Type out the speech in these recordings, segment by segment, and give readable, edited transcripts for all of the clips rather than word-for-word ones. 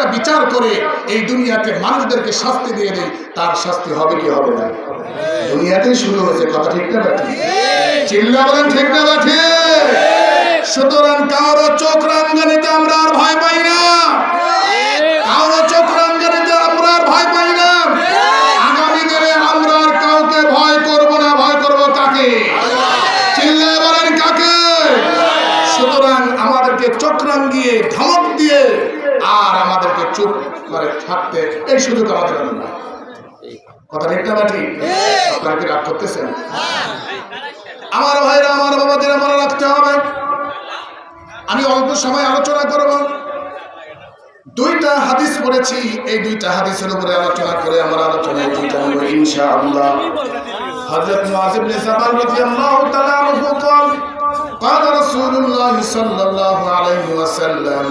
একটা বিচার করে এই দুনিয়াতে মানুষদেরকে শাস্তি দিয়ে দেয়, তার শাস্তি হবে কি হবে না? দুনিয়াতেই শুরু হয়েছে। কথা ঠিক না ঠিক? চিল্লা বলেন ঠিক না ঠিক? সুতরাং কারো চোখ রাঙ্গানিতে আমরা আর ভয় পাই না, কারো চোখ রাঙ্গানিতে আমরা আর ভয় পাই না। আগামী দিনে আমরা আর কাউকে ভয় করব না। ভয় করব কাকে? চিল্লা বলেন কাকে? সুতরাং আমাদেরকে চোখ রাঙ্গিয়ে ধমক দিয়ে আর আমাদেরকে চুপ করে থাকতে এই সুযোগ আমাদের না। কথা ঠিক না ঠিক? আপনারা কি রাগ করতেছেন? আমার ভাইরা, আমার বাবাদের মনে রাখতে হবে। আমি অল্প সময় আলোচনা করব। দুইটা হাদিস পড়েছি, এই দুইটা হাদিসের উপরে আলোচনা করে আমার আলোচনায় দুইটা নেব ইনশাআল্লাহ। হযরত মুআয ইবনে জাবাল রাদিয়াল্লাহু তাআলা আনহু قال قال رسول الله صلى الله عليه وسلم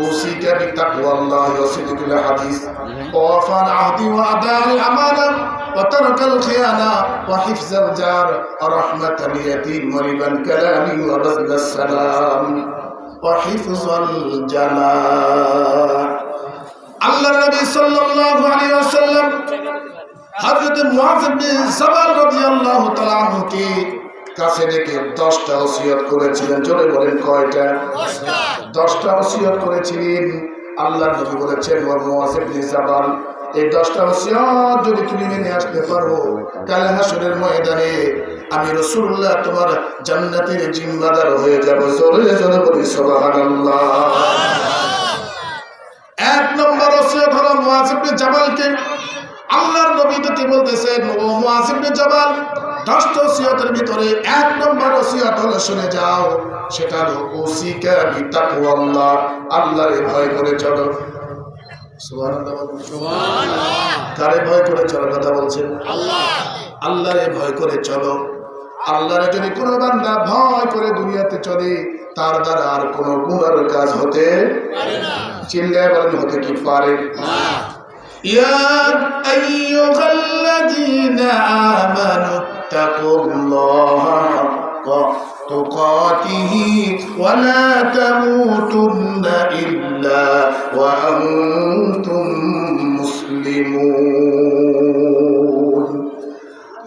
أوصيك بتقوى الله وصدق الحديث ووفاء العهد وأداء الأمانة وترك الخيانة وحفظ الجار ورحمة اليتيم وربا الكلام وبذل السلام وحفظ الجماع. الله النبي صلى الله عليه وسلم হযরত মুআয ইবনে জাবাল রাদিয়াল্লাহু তাআলা আনহুকে কাছে ডেকে 10টা ওসিয়ত করেছিলেন। জোরে বলেন কয়টা? 10টা ওসিয়ত করেছিলেন। আল্লাহর নবী বলেছেন, ওয়া মুআয ইবনে জাবাল, এই 10টা ওসিয়ত যদি তুমি মেনে আসতে পারো, কাল হাসরের ময়দানে আমি রাসূলুল্লাহ তোমার জান্নাতের জিম্মাদার হয়ে যাব। জোরে জোরে বলি সুবহানাল্লাহ। এক নম্বর ওসিয়ত হলো মুআয ইবনে জাবালকে আল্লাহর নবী তো বলতেছেন, ও মুআয ইবনে জাবাল, 10টা ওসিয়তের ভিতরে 1 নম্বর ওসিয়ত হলো, শুনে যাও, সেটা হলো উসিকা বিতাকওয়াল্লাহ, আল্লাহরে ভয় করে চলো। সুবহানাল্লাহ, সুবহানাল্লাহ। কারে ভয় করে চলো? কথা বলছেন আল্লাহ। আল্লাহরে ভয় করে চলো। আল্লাহরে যদি কোনো বান্দা ভয় করে দুনিয়াতে চলে, তার দ্বারা আর কোনো গুনার কাজ হতে পারে না। চিল্লায় বলেন, হতে কি পারে না? يا أيها الذين آمنوا اتقوا الله حق تقاته ولا تموتن إلا وأنتم مسلمون.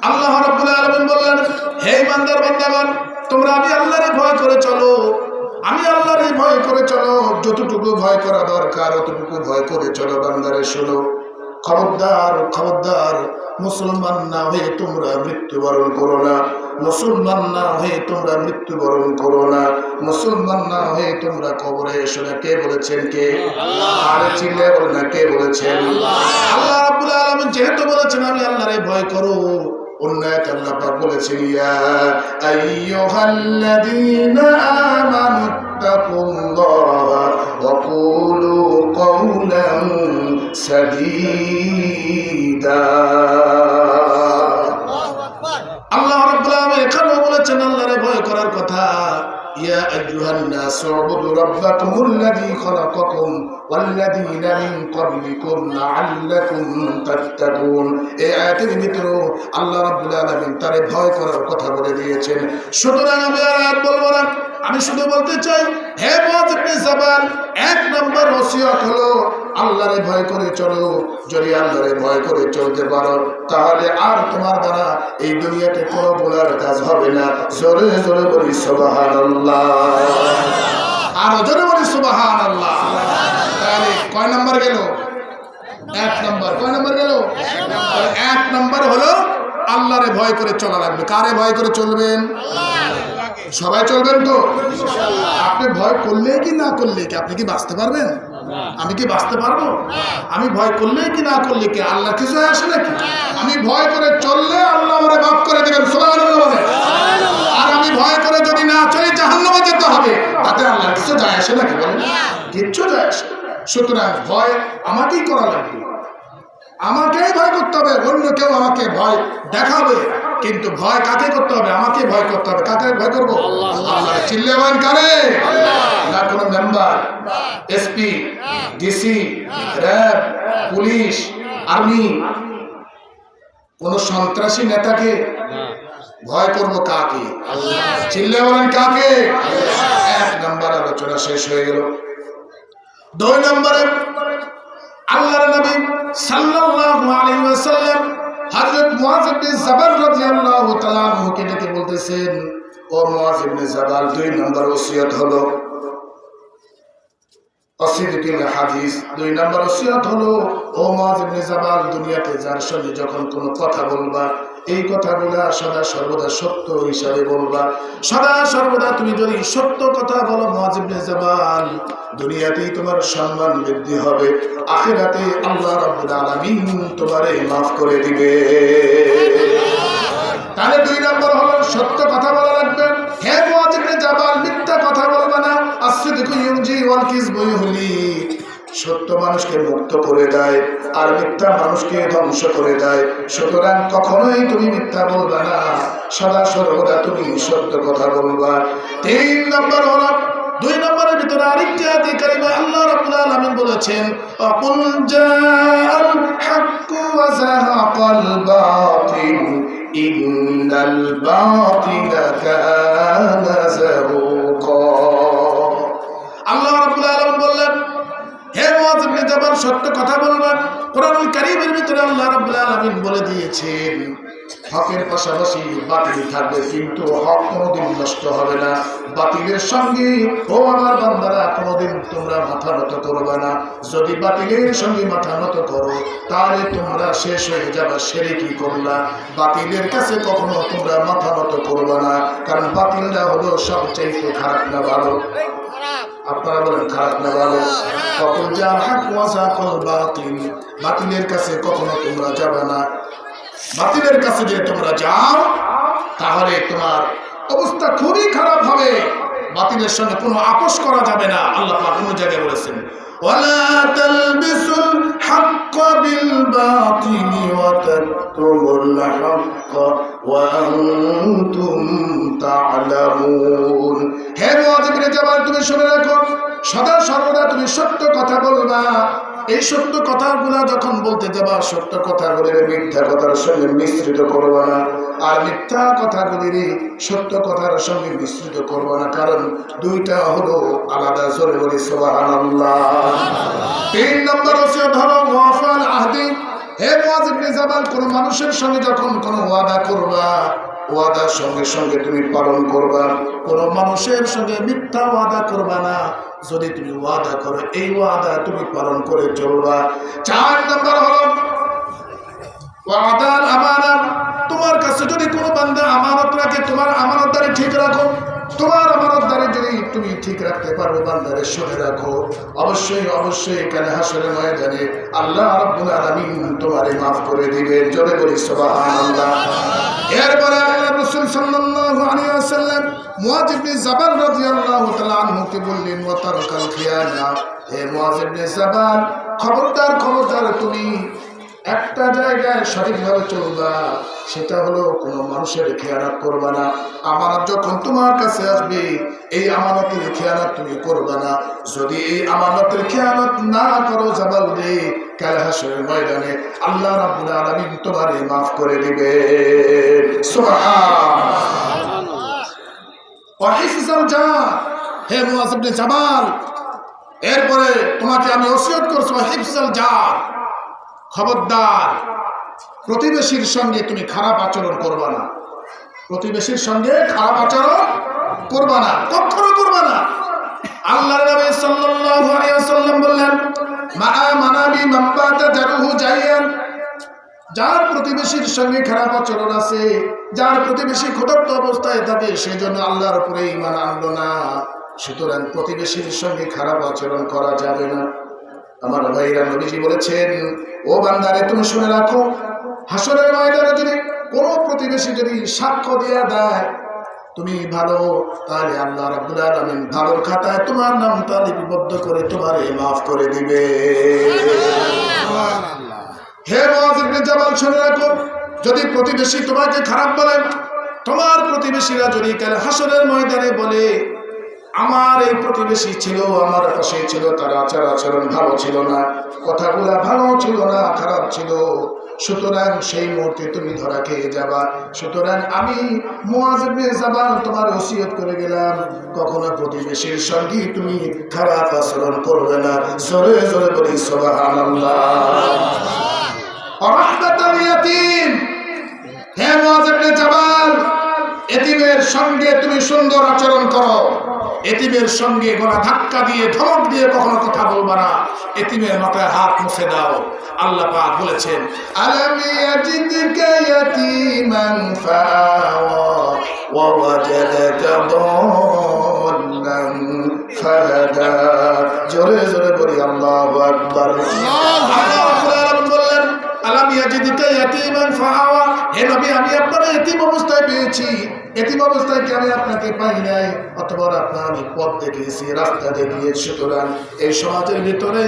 আল্লাহ রাব্বুল আলামিন বললেন, হে বান্দার বান্দাগণ, তোমরা আমি আল্লাহরে ভয় করে চলো। আমি আল্লাহরে ভয় করে চলো। যতটুকু ভয় করা দরকার অতটুকু ভয় করে চলো। বান্দারে শোনো, খবরদার খবরদার, মুসলমান না হয়ে তোমরা মৃত্যুবরণ করো না। মুসলমান না হয়ে তোমরা মৃত্যুবরণ করো না। মুসলমান না হয়ে তোমরা কবরে এসো না। কে বলেছেন? কে? আল্লাহ। আরে চিল্লায় বলেন না, কে বলেছেন? আল্লাহ রাব্বুল আলামিন যেহেতু বলেছেন আমি আল্লাহরে ভয় করো, অন্যায়ত আল্লাহ পাক বলেছেন, ইয়া আইয়ুহাল্লাযীনা আমানু তাকুল্লাহা ওয়া কুলু কওলান সাদীদা। আল্লাহ রাব্বুল আলামিন এখানেও বলেছেন আল্লাহরে ভয় করার কথা। ইয়া আইয়ুহান নাস উবুদু রাব্বাকুমুল্লাযী খালাকাকুম ওয়াল্লাযীনা মিন ক্বাবলিকুম লাআল্লাকুম তাত্তাকুন। এই আয়াতের ভিতরে আল্লাহ রাব্বুল আলামিন তারে ভয় করার কথা বলে দিয়েছেন। সুতরাং আমি আর আয়াত বলবো না, আমি শুধু বলতে চাই, হে মুআয ইবনে জাবাল, 1 নম্বর ওসিয়ত হলো আল্লাহরে ভয় করে চলো। যদি আল্লাহরে ভয় করে চলতে পারো, তাহলে আর তোমার দ্বারা এই দুনিয়াতে কোনো গুনার কাজ হবে না। জোরে জোরে বলি সুবহানাল্লাহ। আর জোরে বলি সুবহানাল্লাহ। তাহলে কয় নাম্বার গেল? 1 নম্বর। কয় নাম্বার গেল? 1 নম্বর হলো আল্লাহরে ভয় করে চলা লাগবে। কারে ভয় করে চলবেন? সবাই চলবেন তো? আপনি ভয় করলে কি না করলে কি আপনি কি বাঁচতে পারবেন? আমি কি বাঁচতে পারবো? আমি ভয় করলে কি না করলে কি আল্লাহ কিছু আসে নাকি? আমি ভয় করে চললে আল্লাহ আমারে মাফ করে দেবেন। সুবহানাল্লাহ বলেন। আর আমি ভয় করে যদি না চলি জাহান্নামে যেতে হবে, তাতে আল্লাহ কিছু যায় আসে নাকি? বলেন, কিচ্ছু যায় আসে। সুতরাং ভয় আমাকেই করা লাগবে, আমাকেই ভয় করতে হবে। অন্য কেউ আমাকে ভয় দেখাবে, কিন্তু ভয় কাকে করতে হবে? আমাকে ভয় করতে হবে। কাকে ভয় করবো? আল্লাহ। চিল্লাবেন কারে? না কোনো member, SP, DC, RAB, police, army, কোন সন্ত্রাসী নেতাকে ভয় করবো? কাকে? চিল্লাবেন কাকে? 1 নম্বর আলোচনা শেষ হয়ে গেল। 2 নম্বরে সাল্লাল্লাহু আলাইহি ওয়াসাল্লাম হযরত মুআয ইবনে জাবাল রাদিয়াল্লাহু তাআলা আনহুকে ডেকে বলতেছেন, ও মুআয ইবনে জাবাল, 2 নম্বর ওসিয়ত হলো অসিদিকিল হাদিস, 2 নম্বর ওসিয়ত হলো, ও মুআয ইবনে জাবাল, দুনিয়াতে যার সঙ্গে যখন কোনো কথা বলবা, এই কথাগুলা সদা সর্বদা সত্য হিসাবে বলবা। সদা সর্বদা তুমি যদি সত্য কথা বলো মুআয ইবনে জাবাল, দুনিয়াতেই তোমার সম্মান বৃদ্ধি হবে, আখিরাতে আল্লাহ রাব্বুল আলামিন তোমারে মাফ করে দিবে। তাহলে 2 নম্বর হলো সত্য কথা বলা লাগবে। হে মুআয ইবনে জাবাল, মিথ্যা কথা বলবা না। আসিদকু ইউনজি ওয়াল কিযবু ইউহলিক। সত্য মানুষকে মুক্ত করে দেয় আর মিথ্যা মানুষকে ধ্বংস করে দেয়। সুতরাং কখনোই তুমি মিথ্যা বলবা না, সদা সর্বদা তুমি সত্য কথা বলবা। 3 নম্বর হলো, 2 নম্বরের ভিতরে আরেকটি আয়াতে কারিমা আল্লাহ রাব্বুল আলামিন বলেছেন, আকুল জাআল হাক্কু ওয়া যাহাকাল বাতিল ইন্নাল বাতিলা কানা যাহুকা। আল্লাহ রাব্বুল আলামিন বললেন, হে মুআয ইবনে জাবাল, সত্য কথা বলবা। কোরআনুল কারীমের ভিতরে আল্লাহ রাব্বুল আলামিন বলে দিয়েছেন, হকের পাশাপাশি বাতিল থাকবে, কিন্তু হক কোনোদিন নষ্ট হবে না। বাতিলের সঙ্গে ও আমার বান্দারা কোনোদিন তোমরা মাথা নত করবে না। যদি বাতিলের সঙ্গে মাথা নত করো তাহলে তোমরা শেষ হয়ে যাবে, শিরকি করলা। বাতিলের কাছে কখনো তোমরা মাথা নত করবে না, কারণ বাতিলটা হলো সবচেয়ে খারাপ না ভালো? আপনারা বলেন খারাপ না ভালো? কখন যা হক ওয়া যাকাল বাতিল, বাতিলের কাছে কখনো তোমরা যাবে না। বাতিলের কাছে যদি তোমরা যাও তাহলে তোমার অবস্থা খুবই খারাপ হবে। বাতিলের সঙ্গে কোনো আপোষ করা যাবে না। আল্লাহ পাক অন্য জায়গায় বলেছেন, ওয়ালা তালবিসুল হাক্কা বিল বাতিলি ওয়া তাকতুমুল হাক্কা ওয়া আনতুম তা'লামুন। হে মুআয ইবনে জাবাল, তুমি শুনে রাখো, সদা সর্বদা তুমি সত্য কথা বলবা। এই সত্য কথাগুলা যখন বলতে যাবা, সত্য কথাগুলির মিথ্যা কথার সঙ্গে মিশ্রিত করবা না, আর মিথ্যা কথাগুলির সত্য কথার সঙ্গে মিশ্রিত করবা না, কারণ দুইটা হলো আলাদা। জোরে বলি সুবহানাল্লাহ। 3 নম্বর ওসিয়ত হলো ওয়াফাল আহদি। হে মুআয ইবনে জাবাল, কোন মানুষের সঙ্গে যখন কোনো ওয়াদা করবা, ওয়াদার সঙ্গে সঙ্গে তুমি পালন করবা। কোন মানুষের সঙ্গে মিথ্যা ওয়াদা করবা না। যদি তুমি ওয়াদা করো, এই ওয়াদা তুমি পালন করে চলবা। 4 নম্বর হলো ওয়াদাল আমানা। তোমার কাছে যদি কোনো বান্দা আমানত রাখে, তোমার আমানতদারি ঠিক রাখো। তোমার আমানতদারি যদি তুমি ঠিক রাখতে পারো, বান্দারে শুনে রাখো, অবশ্যই অবশ্যই এখানে হাসরের ময়দানে আল্লাহ রাব্বুল আলামিন তোমারে মাফ করে দিবেন। জোরে বলি সুবহানাল্লাহ। এরপরে আল্লাহ রাসূল সাল্লাল্লাহু আলাইহি ওয়াসাল্লাম মুআয ইবনে জাবাল রাদিয়াল্লাহু তাআলা আনহুকে বললেন, ওয়া তারকাল খিয়ানা। হে মুআয ইবনে জাবাল, খবরদার খবরদার, তুমি একটা জায়গায় সঠিকভাবে চলবা, সেটা হলো কোনো মানুষের খেয়ানত করবা না। আমানত যখন তোমার কাছে আসবে, এই আমানতের খেয়ানত তুমি করবা না। যদি এই আমানতের খেয়ানত না করো জাবাল রে, কাল হাসরের ময়দানে আল্লাহ রাব্বুল আলামিন তোমারে মাফ করে দিবে। সুবহানাল্লাহ। ওয়া হিফজাল জার। হে মুআয ইবনে জাবাল, এরপরে তোমাকে আমি ওসিয়ত করছি, ওয়া হিফজাল জার, খবরদার প্রতিবেশীর সঙ্গে তুমি খারাপ আচরণ করবা না। প্রতিবেশীর সঙ্গে খারাপ আচরণ করবা না, কখনো করবা না। আল্লাহর নবী সাল্লাল্লাহু আলাইহি ওয়াসাল্লাম বললেন, মা মানাবি মাব্বাতা জারুহু জাইয়ান। যার প্রতিবেশীর সঙ্গে খারাপ আচরণ আছে, যার প্রতিবেশী ক্ষুধার্ত অবস্থায় থাকে, সেজন্য আল্লাহর উপরে ঈমান আনলো না। সুতরাং প্রতিবেশীর সঙ্গে খারাপ আচরণ করা যাবে না। আমার ভাইরা, নবীজি বলেছেন, ও বান্দারে তুমি শুনে রাখো, হাসরের ময়দানে যদি কোনো প্রতিবেশী যদি সাক্ষ্য দিয়ে দেয় তুমি ভালো, তাহলে আল্লাহ রাব্বুল আলামিন ভালোর খাতায় তোমার নামটা লিপিবদ্ধ করে তোমারে মাফ করে দিবে। সুবহানাল্লাহ। হে মুআয ইবনে জাবাল, শুনে রাখো, যদি প্রতিবেশী তোমাকে খারাপ বলে, তোমার প্রতিবেশীরা যদি কাল হাসরের ময়দানে বলে, আমার এই প্রতিবেশী ছিল, আমার পাশে ছিল, তার আচার আচরণ ভালো ছিল না, কথাগুলা ভালো ছিল না, খারাপ ছিল, সুতরাং সেই মুহূর্তে তুমি ধরা খেয়ে যাবা। সুতরাং আমি মুআয ইবনে জাবাল তোমার ওসিয়ত করে গেলাম, কখনো প্রতিবেশীর সঙ্গে তুমি খারাপ আচরণ করবে না। জোরে জোরে বলি সুবহানাল্লাহ। মুআয ইবনে জাবাল, এতিমের সঙ্গে তুমি সুন্দর আচরণ করো, এতিমের সঙ্গে গলা ধাক্কা দিয়ে ধমক দিয়ে কখনো কথা বলবা না, এতিমের মাথায় হাত মুছে দাও। আল্লাহ পাক বলেছেন আলাম ইয়াজিদকা ইয়াতীমান ফাআওয়া ওয়া ওয়াজাদাকা দাল্লান ফাহাদা। জোরে জোরে বলি আল্লাহু আকবার। আলাম ইয়াজিদকা ইয়াতীমান ফাআওয়া, হে নবী আমি আপনাকে এতিম অবস্থায় পেয়েছি, এতিম অবস্থায় কি আমি আপনাকে পাই নাই? অতঃপর আপনার আমি পথ দেখিয়েছি, রাস্তা দেখিয়েছি। সুতরাং এই সমাজের ভিতরে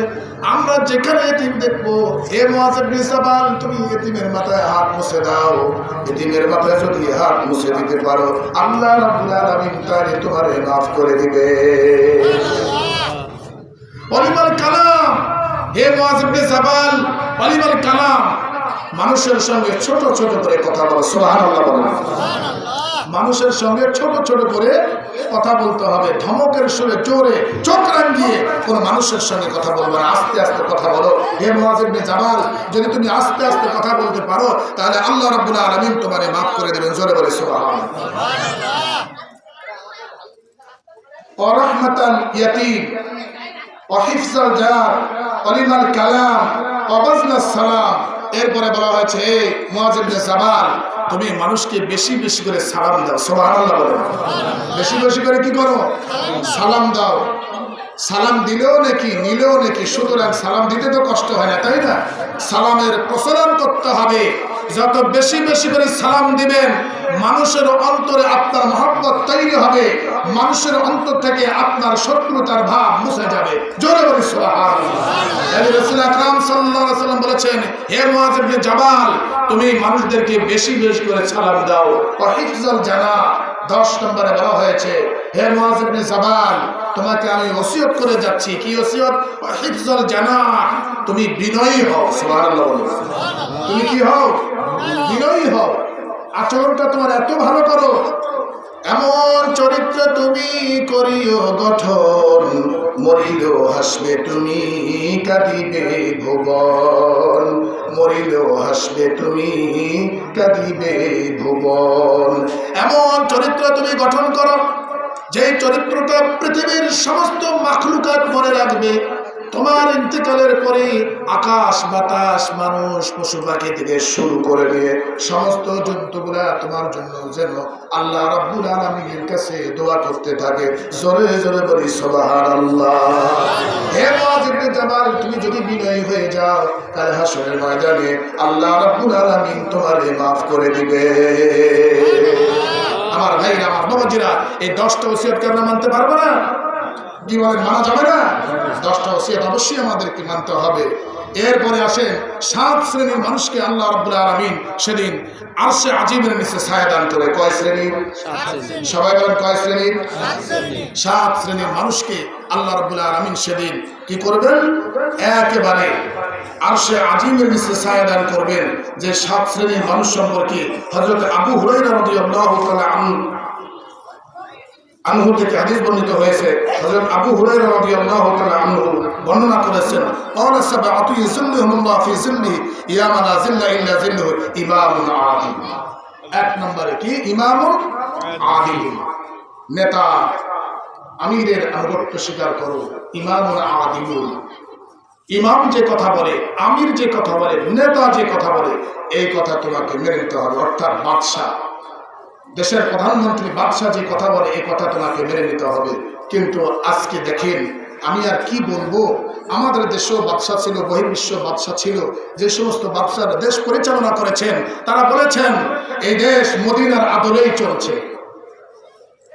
আমরা যেখানে এতিম দেখবো, হে মুআয ইবনে জাবাল তুমি এতিমের মাথায় হাত মুছে দাও। এতিমের মাথায় যদি হাত মুছে দিতে পারো, আল্লাহ রাব্বুল আলামিন তারে তোমারে মাফ করে দিবে। ওয়ালিমাল কালাম, হে মুআয ইবনে জাবাল, ওয়ালিমাল কালাম, মানুষের সঙ্গে ছোট ছোট করে কথা বলো। সুবহানাল্লাহ বলো। মানুষের সঙ্গে ছোট ছোট করে কথা বলতে হবে, ধমকের সুরে জোরে চোখ রাঙিয়ে কোনো মানুষের সঙ্গে কথা বলবে না, আস্তে আস্তে কথা বলো। হে মুআয ইবনে জাবাল, যদি তুমি আস্তে আস্তে কথা বলতে পারো তাহলে আল্লাহ রাব্বুল আলামিন তোমারে মাফ করে দেবেন। জোরে বলে সুবহানাল্লাহ। ওয়া রাহমাতাল ইয়াতীম ওয়া হিফজাল জার ওয়া লিমাল কালাম ওয়া বাজলাস সালাম। এরপরে বলা হয়েছে হে মুআয ইবনে জাবাল তুমি মানুষকে বেশি বেশি করে সালাম দাও। সুবহানাল্লাহ বলেন। বেশি বেশি করে কি করো? সালাম দাও। সালাম দিলেও নাকি নিলেও নাকি, সুতরাং সালাম দিতে তো কষ্ট হয় না, তাই না? সালামের প্রচলন করতে হবে। যত বেশি বেশি করে সালাম দিবেন মানুষের অন্তরে আপনার মহব্বত তৈরি হবে, মানুষের অন্তর থেকে আপনার শত্রুতার ভাব মুছে যাবে। জোরে বলি সুবহানাল্লাহ। রাসূল আকরাম সাল্লাল্লাহু আলাইহি ওয়াসাল্লাম বলেছেন হে মুআয ইবনে জাবাল তুমি মানুষদেরকে বেশি বেশি করে সালাম দাও। ওয়া হিফজাল জানাহ, 10 নম্বরে বলা হয়েছে হে মুআয ইবনে জাবাল তোমাকে আমি ওসিয়ত করে যাচ্ছি। কি ওসিয়ত? ওয়া হিফজাল জানাহ, তুমি বিনয়ী হও। সুবহানাল্লাহ বলো। তুমি কি হও? বিনয়ী হও। আচরণটা তোমার এত ভালো করো, এমন চরিত্র তুমি করিও গঠন, মরিল হাসবে তুমি কাঁদিবে ভুবন, মরিল হাসবে তুমি কাঁদিবে ভুবন। এমন চরিত্র তুমি গঠন করো যে চরিত্রটা পৃথিবীর সমস্ত মাখলুকাত মনে রাখবে। তোমার ইন্তেকালের পরে আকাশ বাতাস মানুষ পশু পাখি থেকে শুরু করে নিয়ে সমস্ত জন্তুগুলা তোমার জন্য যেন আল্লাহ রাব্বুল আলামিনের কাছে দোয়া করতে থাকে। জোরে জোরে বলি সুবহানাল্লাহ। হে মুআয ইবনে জাবাল তুমি যদি বিনয়ী হয়ে যাও তাহলে হাসরের ময়দানে আল্লাহ রাব্বুল আলামিন তোমারে মাফ করে দিবে। আমার ভাইরা, আমার বাবাজিরা, এই 10টা ওসিয়ত কেন মানতে পারবো না? কি বলেন, মানা যাবে না? 10টা ওসিয়ত অবশ্যই আমাদেরকে মানতে হবে। এরপরে আসেন 7 শ্রেণীর মানুষকে আল্লাহ রাব্বুল আলামিন সেদিন আরশে আজিমের নিচে ছায়া দান করে। কয় শ্রেণীর? সবাই বলেন কয় শ্রেণীর? 7 শ্রেণীর মানুষকে আল্লাহ রাব্বুল আলামিন সেদিন কি করবেন? একেবারে আরশে আজিমের নিচে ছায়া দান করবেন। যে 7 শ্রেণীর মানুষ সম্পর্কে হযরত আবু হুরায়রা রাদিয়াল্লাহু তাআলা আনহু থেকে হাদিস বর্ণিত হয়েছে। হযরত আবু হুরায়রা রাদিয়াল্লাহু তাআলা আনহু বর্ণনা করেছেন ক্বালা সাবআতু ইয়াযিল্লুহুমুল্লাহু ফি যিল্লিহি ইয়ামা লা যিল্লা ইল্লা যিল্লুহু ইমামুন আদিল। 1 নম্বরে কি? ইমামুন আদিল। নেতা আমিরের আনুগত্য স্বীকার করো। ইমামুন আদিল, ইমাম যে কথা বলে, আমির যে কথা বলে, নেতা যে কথা বলে, এই কথা তোমাকে মেনে নিতে হবে। অর্থাৎ বাদশাহ, দেশের প্রধানমন্ত্রী বাদশাহ যে কথা বলে এই কথা তোমাকে মেনে নিতে হবে। কিন্তু আজকে দেখেন, আমি আর কি বলবো, আমাদের দেশেও বাদশাহ ছিল, বহির্বিশ্ব বাদশাহ ছিল। যে সমস্ত বাদশাহরা দেশ পরিচালনা করেছেন তারা বলেছেন এই দেশ মদিনার আদলেই চলছে,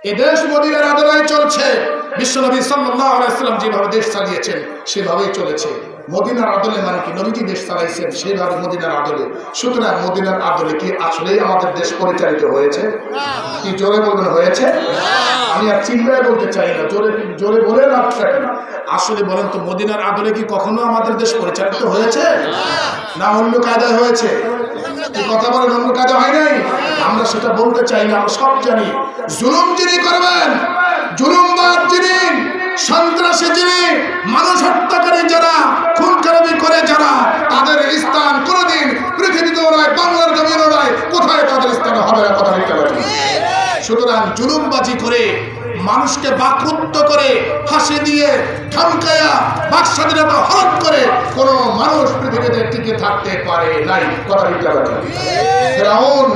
এই দেশ মদিনার আদলেই চলছে। বিশ্বনবী সাল্লাল্লাহু আলাইহি ওয়াসাল্লাম যেভাবে দেশ চালিয়েছেন সেভাবেই চলেছে। মদিনার আদলে মানে কি? নবীজি দেশ চালাইছেন সেইভাবে মদিনার আদলে। সুতরাং মদিনার আদলে কি আসলেই আমাদের দেশ পরিচালিত হয়েছে? কি জোরে বলবেন হয়েছে? আমি আর চিন্তায় বলতে চাই না, জোরে জোরে বলে লাভটা কি? আসলে বলেন তো, মদিনার আদলে কি কখনো আমাদের দেশ পরিচালিত হয়েছে? না অন্য কায়দায় হয়েছে? কি কথা বলেন, অন্য কায়দা হয় নাই? আমরা সেটা বলতে চাই না, আমরা সব জানি। জুলুম যিনি করবেন, জুলুমবাজ যিনি, সন্ত্রাসী যিনি, মানুষ হত্যাকারী যারা, খুন খারাপি করে যারা, তাদের স্থান কোনোদিন পৃথিবীতেও নয়, বাংলার জমিনও নয়। কোথায় তাদের স্থান? জুলুমবাজি করে, মানুষকে বাকরুদ্ধ করে, ফাঁসি দিয়ে ধমকায়া বাক স্বাধীনতা হরণ করে কোন মানুষ পৃথিবীতে টিকে থাকতে পারে নাই। কথা ঠিক না? ফিরআউন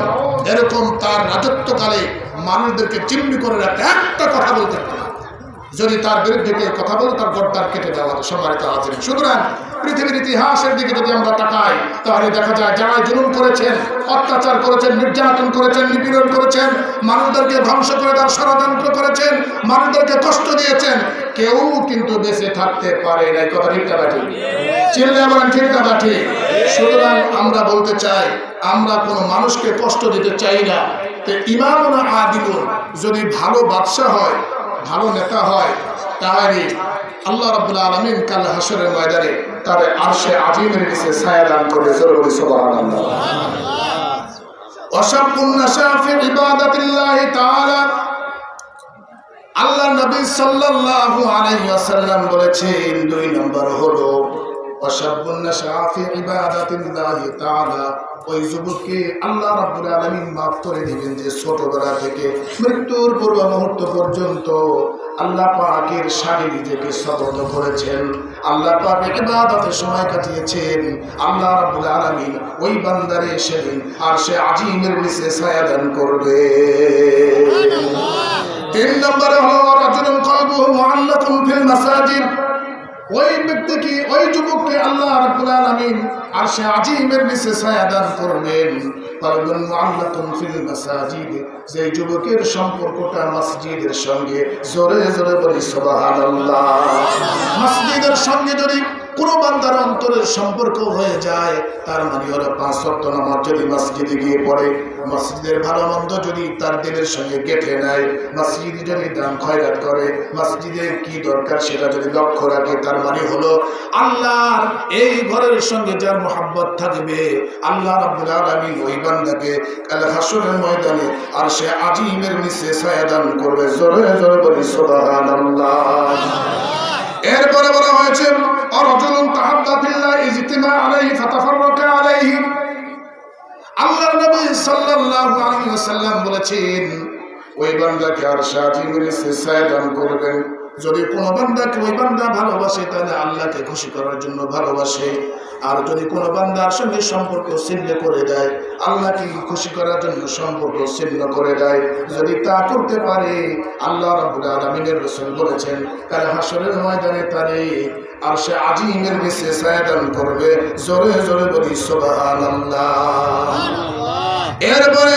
এরকম তার রাজত্বকালে মানুষদেরকে চিমনি করে রাখতে, একটা কথা বলতে পারে, যদি তার বিরুদ্ধে কেউ কথা বলে তার গর্দান কেটে দেওয়া হবে। সম্মানিত আছেন, সুতরাং পৃথিবীর ইতিহাসের দিকে যদি আমরা তাকাই তাহলে দেখা যায় যারা জুলুম করেছেন, অত্যাচার করেছেন, নির্যাতন করেছেন, নিপীড়ন করেছেন, মানুষদেরকে ধ্বংস করে দেওয়ার ষড়যন্ত্র করেছেন, মানুষদেরকে কষ্ট দিয়েছেন, কেউ কিন্তু বেঁচে থাকতে পারে নাই। কথা ঠিক না ঠিক? চিল্লে বলেন ঠিক না ঠিক? সুতরাং আমরা বলতে চাই, আমরা কোনো মানুষকে কষ্ট দিতে চাই না। তো ইমামুন আদিলুন যদি ভালো বাদশা হয়, ভালো নেতা হয়, তাহলে আল্লাহ রাব্বুল আলামিন কাল হাসরের ময়দানে তার আরশে আজিমের নিচে ছায়া দান করবে। জোরে সুবহানাল্লাহ। ওয়াশাবুন নাশা ফি ইবাদাতিল্লাহি তাআলা, আল্লাহ নবী সাল্লাল্লাহু আলাইহি ওয়াসাল্লাম বলেছেন, 2 নম্বর হলো ওয়াশাবুন নাশা ফি ইবাদাতিল্লাহি তাআলা, ওই যুবককে আল্লাহ রাব্বুল আলামিন মাফ করে দিবেন যে ছোটবেলা থেকে মৃত্যুর পূর্ব মুহূর্ত পর্যন্ত আল্লাহ পাকের শানে নিজেকে সবদ্ধ করেছেন, আল্লাহ পাকের ইবাদতে সময় কাটিয়েছেন। আল্লাহ রাব্বুল আলামিন ওই বান্দারে সেদিন আরশে আজিমের নিচে ছায়া দান করবে। 3 নম্বরে হলো রাজুলুন কলবুহু মুআল্লাকুন ফিল মাসাজিদ, ওই ব্যক্তিকে, ওই যুবককে আল্লাহ রাব্বুল আলামিন আরশে আজিমের নিচে ছায়া দান করবেন। কলবুন মুআল্লাকুন ফিল মাসাজিদ, যে যুবকের সম্পর্কটা মসজিদের সঙ্গে, জোরে জোরে বলি সুবহানাল্লাহ। মসজিদের সঙ্গে যদি কোন বান্দার অন্তরের সম্পর্ক হয়ে যায়, তার মানে হলো 5 ওয়াক্ত নামাজ যদি মসজিদে গিয়ে পড়ে, মসজিদের ভালো মন্দ যদি তার দিলের সঙ্গে গেঁথে নেয়, মসজিদে যদি দান খয়রাত করে, মসজিদের কি দরকার সেটা যদি লক্ষ্য রাখে, তার মানে হলো আল্লাহর এই ঘরের সঙ্গে যার মুহাব্বত থাকবে, আল্লাহ রাব্বুল আলামিন ওই বান্দাকে কাল হাসরের ময়দানে আরশে আজিমের নিচে ছায়া দান করবে। জোরে জোরে বলি সুবহানাল্লাহ। এরপরে বলা হয়েছে রাজুলুন তাহাব্বা ফিল্লাহ ইজতিমা আলাইহি ফাতাফাররাকা আলাইহি, আল্লাহর নবী সাল্লাল্লাহু আলাইহি ওয়াসাল্লাম বলেছেন, ওই বান্দাকে আরশে আজিমের নিচে ছায়া দান করবেন। যদি কোনো বান্দাকে ওই বান্দা ভালোবাসে, তাহলে আল্লাহকে খুশি করার জন্য ভালোবাসে। আর যদি কোনো বান্দার সঙ্গে সম্পর্ক ছিন্ন করে দেয়, আল্লাহকে খুশি করার জন্য সম্পর্ক ছিন্ন করে দেয়, যদি তা করতে পারে, আল্লাহ রাব্বুল আলামিনের রাসূল বলেছেন কাল হাসরের ময়দানে তারে আরশে আজিমের নিচে ছায়া দান করবে। জোরে জোরে বলি সুবহানাল্লাহ। এরপরে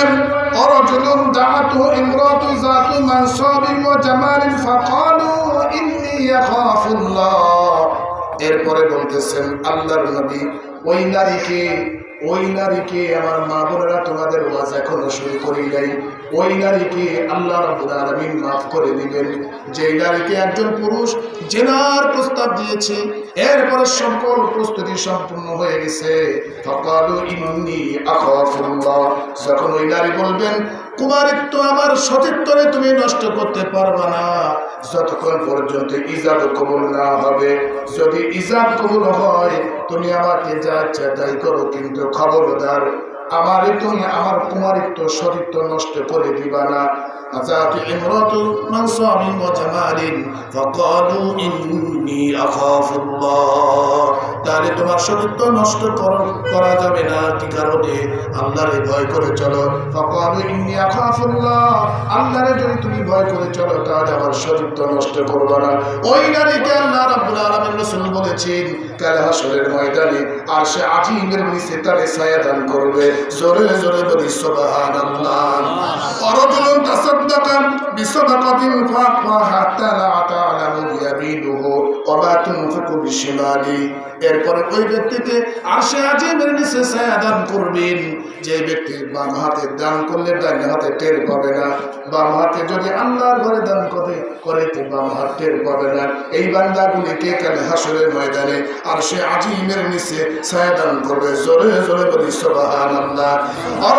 রাজুলুন দাআতু ইমরাতু যাতু মানসাবিন ওয়া জামালিন ফাকালু ইন্নী আখাফুল্লাহ, এরপরে বলতেছেন আল্লাহর নবী, ওই নারীকে আমার মা বোনেরা, তোমাদের ওয়াজ এখনো শুরু করি নাই, ওই নারীকে আল্লাহ রাব্বুল আলামিন মাফ করে দিবেন। যে নারীকে একজন পুরুষ জেনার প্রস্তাব দিয়েছে, এরপরে সকল প্রস্তুতি সম্পূর্ণ হয়ে গেছে, ফাকালু ইন্নী আখাফুল্লাহ, যখন ওই নারী বলবেন কুমারিত্ব আমার সতীত্বরে তুমি নষ্ট করতে পারবা না যতক্ষণ পর্যন্ত ইজাব কবুল না হবে। যদি ইজাব কবুল হয় তুমি আমাকে যা ইচ্ছা তাই করো, কিন্তু খবরদার তুমি আমার কুমারিত্ব সতীত্ব নষ্ট করে দিবা না। আযাত ইমরাতু মানসাবিন ওয়া জামালিন ফাকালু ইন্নী আখাফুল্লাহ, তাহলে তোমার সতীত্ব নষ্ট করা যাবে না। কি কারণে? আল্লাহরে ভয় করে চলো। ফাকালু ইন্নী আখাফুল্লাহ, আল্লাহরে যদি তুমি ভয় করে চলো তাহলে আমার সতীত্ব নষ্ট করবে না। ওই নারীকে আল্লাহ রাব্বুল আলামিন রাসূল বলেছেন কাল হাসরের ময়দানে আরশে আজিমের নিচে তারে ছায়া দান করবে। জোরে জোরে বলি সুবহানাল্লাহ। রাজুলুন তাসাদদাকা বিসাদাকাতিন ফাআখফা হাত্তা লা তা'লামু ইয়ামিনুহু ওয়া মা তুনফিকু বিশিমালি, এরপরে ওই ব্যক্তিকে আরশে আজিমের নিচে ছায়া দান করবেন যে ব্যক্তি বাম হাতে দান করলে ডান হাতে টের পাবে না, বাম হাতে যদি আল্লাহর ঘরে দান করে তো বাম হাত টের পাবে না। এই বান্দাগুলিকে কাল হাসরের ময়দানে আরশে আজিমের নিচে ছায়া দান করবে। জোরে জোরে বলি সুবহানাল্লাহ।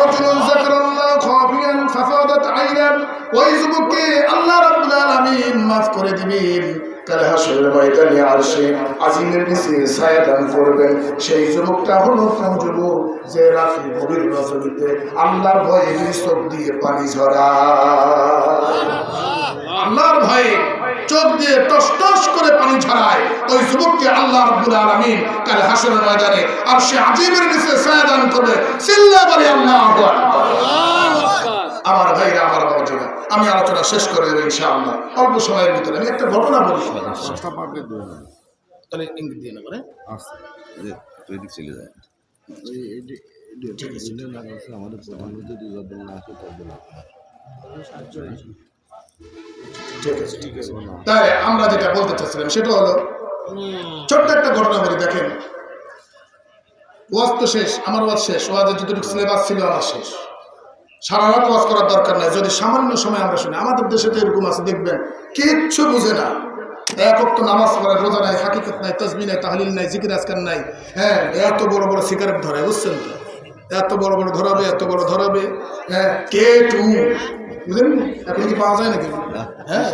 রাজুলুন যাকারাল্লাহ খাফিয়ান ফাফাদাত আইনা, ওই যুবককে আল্লাহ রাব্বুল আলামিন মাফ করে দিবেন কাল হাসরের ময়দানে আরশে আজিমের নিচে ছায়া দান করবেন। সেই যুবকটা হলো কোন যুবক, যে রাতে গভীর রজনীতে আল্লাহর ভয়ে চোখ দিয়ে পানি ঝরায়, আল্লাহর ভয়ে চোখ দিয়ে টস টস করে পানি ঝরায়। ওই যুবককে আল্লাহ রাব্বুল আলামিন কাল হাসরের ময়দানে আরশে আজিমের নিচে ছায়া দান করবে। চিল্লা বলি আল্লাহু আকবার। আমার ভাইরা, আমার বাবাজিরা, আমি আলোচনা শেষ করে দেব ইনশাআল্লাহ অল্প সময়ের ভিতরে। আমি একটা ঘটনা বলি, তাহলে ইঙ্গিত দিয়ে নেব। চলে যায়, আমাদের প্রধানমন্ত্রী ঠিক আছে। তাই আমরা যেটা বলতে চাচ্ছিলাম সেটা হলো ছোট্ট একটা ঘটনা বলি। দেখেন, ওয়াজ তো শেষ, আমার ওয়াজ শেষ, ওয়াজের যতটুকু সিলেবাস ছিল আমার শেষ। সারা রাত ওয়াজ করার দরকার নাই, যদি সামান্য সময় আমরা শুনি। আমাদের দেশে তো এরকম আছে, দেখবেন কিচ্ছু বুঝে না, এক ওয়াক্ত নামাজ পড়ে, রোজা নাই, হাকিকত নাই, তাসবিহ নাই, তাহলিল নাই, জিকির আজকার নাই। হ্যাঁ, এত বড় বড় সিগারেট ধরে, বুঝছেন তো, এত বড় বড় ধরাবে, এত বড় ধরাবে। হ্যাঁ, কে টু বুঝলেন, এখন কি পাওয়া যায় নাকি? হ্যাঁ।